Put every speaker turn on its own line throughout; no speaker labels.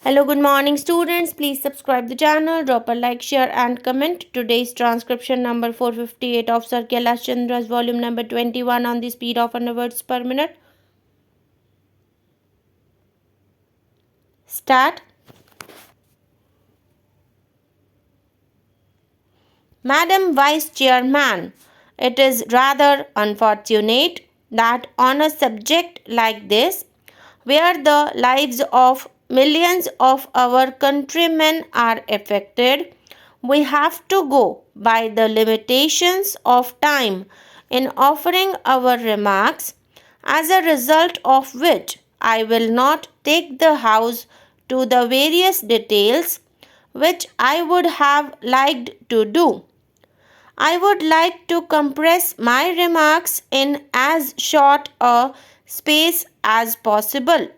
Hello, good morning, students. Please subscribe the channel, drop a like, share, and comment. Today's transcription number 458 of Sir Kailash Chandra's volume number 21 on the speed of 100 words per minute. Start. Madam Vice Chairman, it is rather unfortunate that on a subject like this, where the lives of millions of our countrymen are affected, we have to go by the limitations of time in offering our remarks, as a result of which I will not take the House to the various details which I would have liked to do. I would like to compress my remarks in as short a space as possible.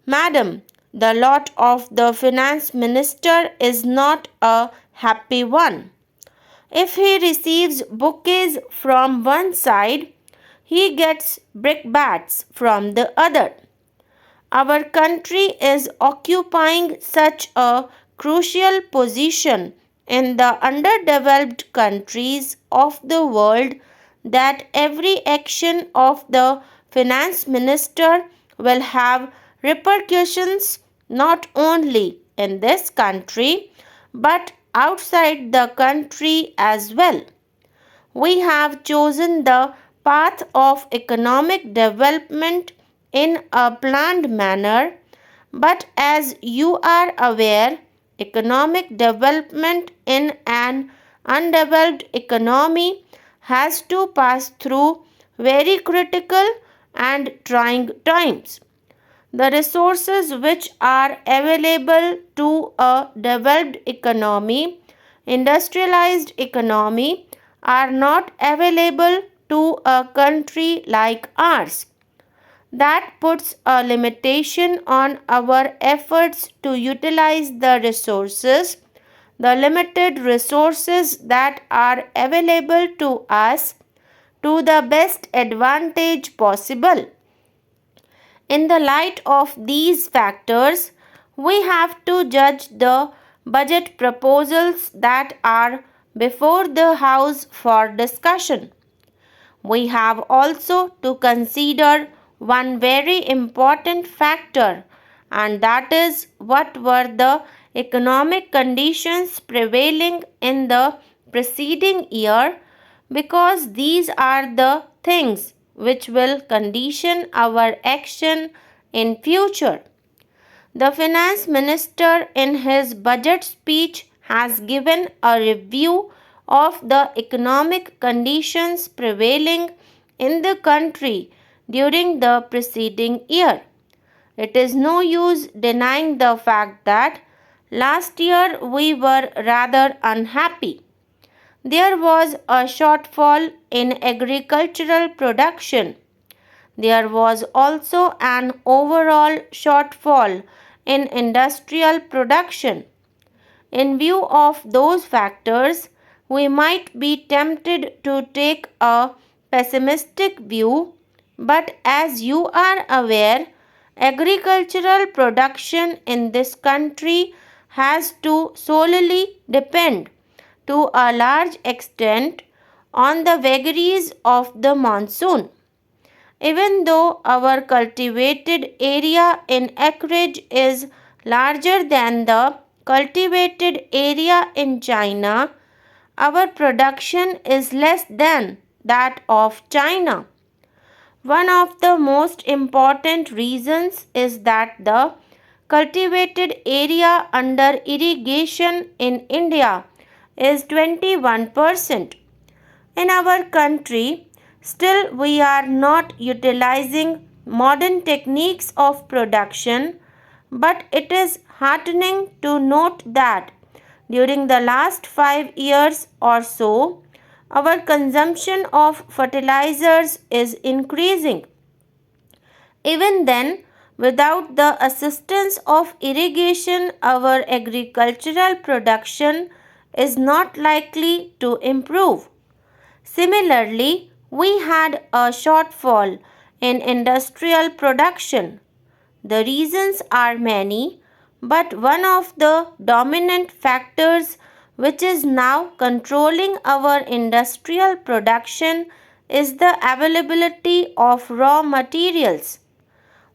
Madam, the lot of the finance minister is not a happy one. If he receives bouquets from one side, he gets brickbats from the other. Our country is occupying such a crucial position in the underdeveloped countries of the world that every action of the finance minister will have repercussions not only in this country but outside the country as well. We have chosen the path of economic development in a planned manner, but as you are aware, economic development in an undeveloped economy has to pass through very critical and trying times. The resources which are available to a developed economy, industrialized economy, are not available to a country like ours. That puts a limitation on our efforts to utilize the resources, the limited resources that are available to us, to the best advantage possible. In the light of these factors, we have to judge the budget proposals that are before the House for discussion. We have also to consider one very important factor, and that is what were the economic conditions prevailing in the preceding year, because these are the things which will condition our action in future. The finance minister in his budget speech has given a review of the economic conditions prevailing in the country during the preceding year. It is no use denying the fact that last year we were rather unhappy. There was a shortfall in agricultural production. There was also an overall shortfall in industrial production. In view of those factors, we might be tempted to take a pessimistic view, but as you are aware, agricultural production in this country has to solely depend to a large extent on the vagaries of the monsoon. Even though our cultivated area in acreage is larger than the cultivated area in China, our production is less than that of China. One of the most important reasons is that the cultivated area under irrigation in India is 21%. In our country, still we are not utilizing modern techniques of production, but it is heartening to note that during the last 5 years or so, our consumption of fertilizers is increasing. Even then, without the assistance of irrigation, our agricultural production is not likely to improve. Similarly, we had a shortfall in industrial production. The reasons are many, But one of the dominant factors which is now controlling our industrial production is the availability of raw materials.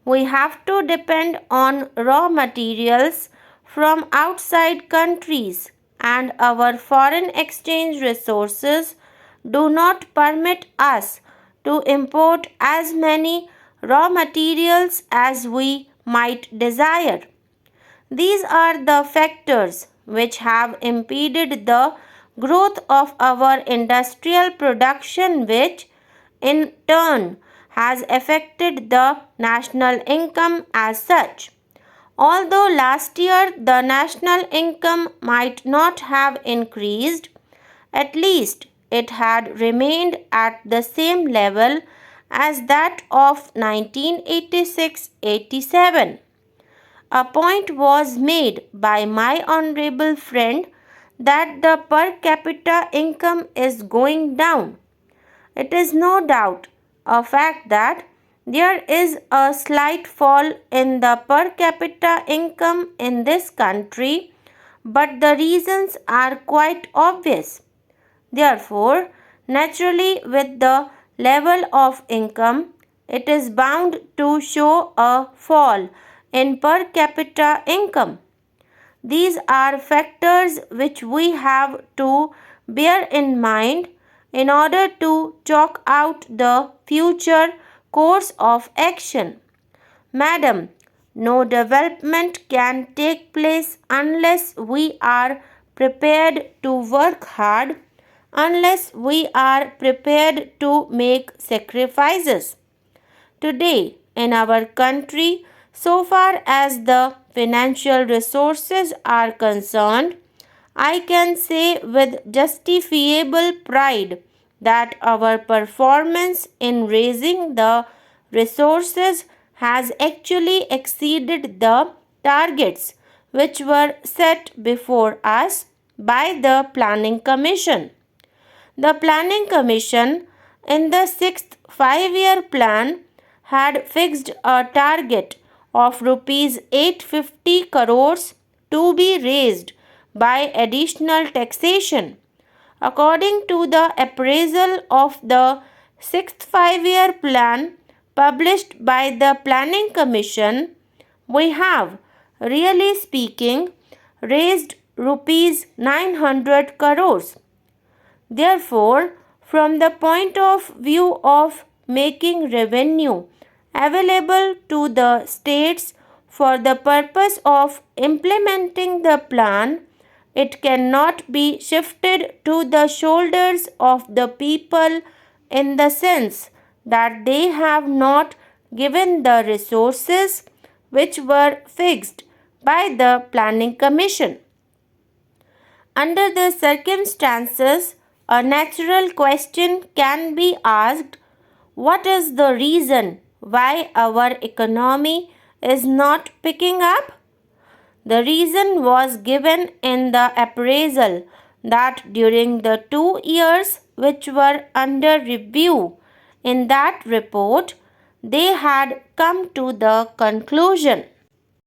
We have to depend on raw materials from outside countries, and our foreign exchange resources do not permit us to import as many raw materials as we might desire. These are the factors which have impeded the growth of our industrial production, which in turn has affected the national income as such. Although last year the national income might not have increased, at least it had remained at the same level as that of 1986-87. A point was made by my honorable friend that the per capita income is going down. It is no doubt a fact that there is a slight fall in the per capita income in this country, but the reasons are quite obvious. Therefore, naturally, with the level of income, it is bound to show a fall in per capita income. These are factors which we have to bear in mind in order to chalk out the future course of action. Madam, no development can take place unless we are prepared to work hard, unless we are prepared to make sacrifices. Today, in our country, so far as the financial resources are concerned, I can say with justifiable pride that our performance in raising the resources has actually exceeded the targets which were set before us by the Planning Commission. The Planning Commission in the sixth 5-year plan had fixed a target of rupees 850 crores to be raised by additional taxation. According to the appraisal of the sixth 5-year plan published by the Planning Commission, we have, really speaking, raised rupees 900 crores. Therefore, from the point of view of making revenue available to the states for the purpose of implementing the plan, it cannot be shifted to the shoulders of the people in the sense that they have not given the resources which were fixed by the Planning Commission. Under the circumstances, a natural question can be asked: what is the reason why our economy is not picking up? The reason was given in the appraisal that during the 2 years which were under review in that report, they had come to the conclusion